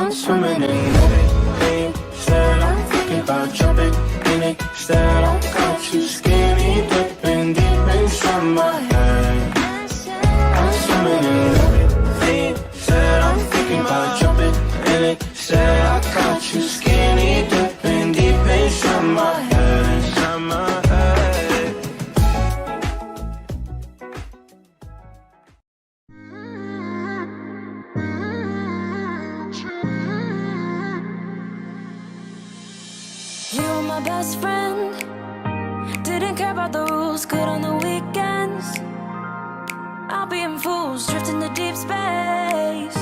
I'm swimming in it. Said I'm thinking about jumping in it. Instead I got you skinny dipping deep inside my head. I'm swimming in it. Said I'm thinking about jumping in it. Said I got you skinny dipping deep inside my head. Inside my head. You were my best friend. Didn't care about the rules, good on the weekends. I'll be in fools, drifting to deep space.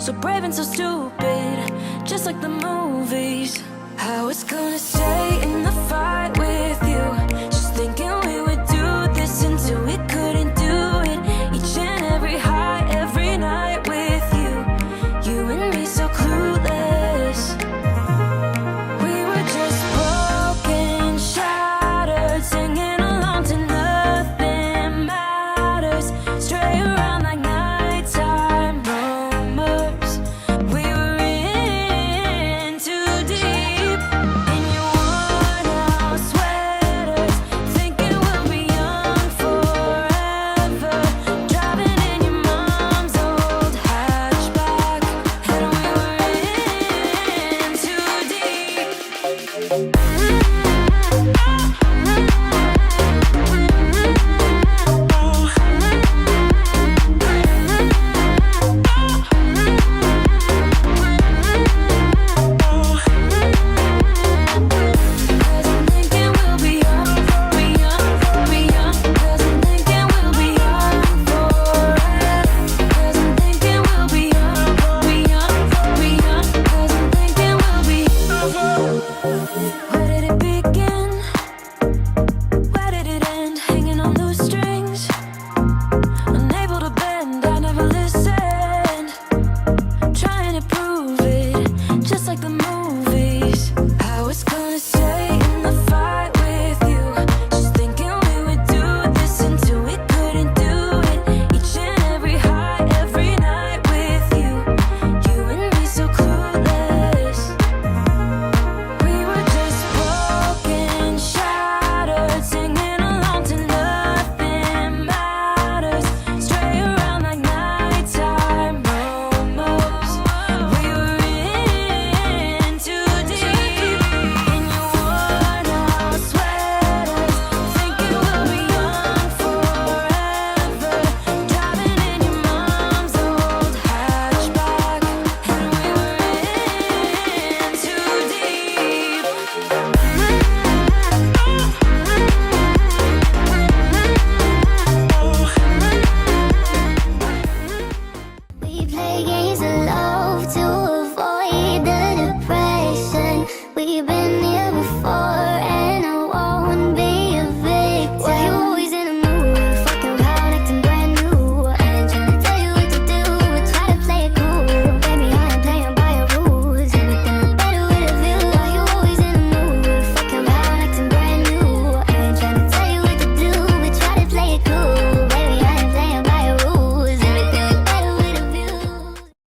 So brave and so stupid, just like the movies. I was gonna stay in the fight with you, just thinking we would do this until we couldn't do it. Each and every high, every night with you. You and me so clueless. We were just broken, shattered, singing along to nothing matters.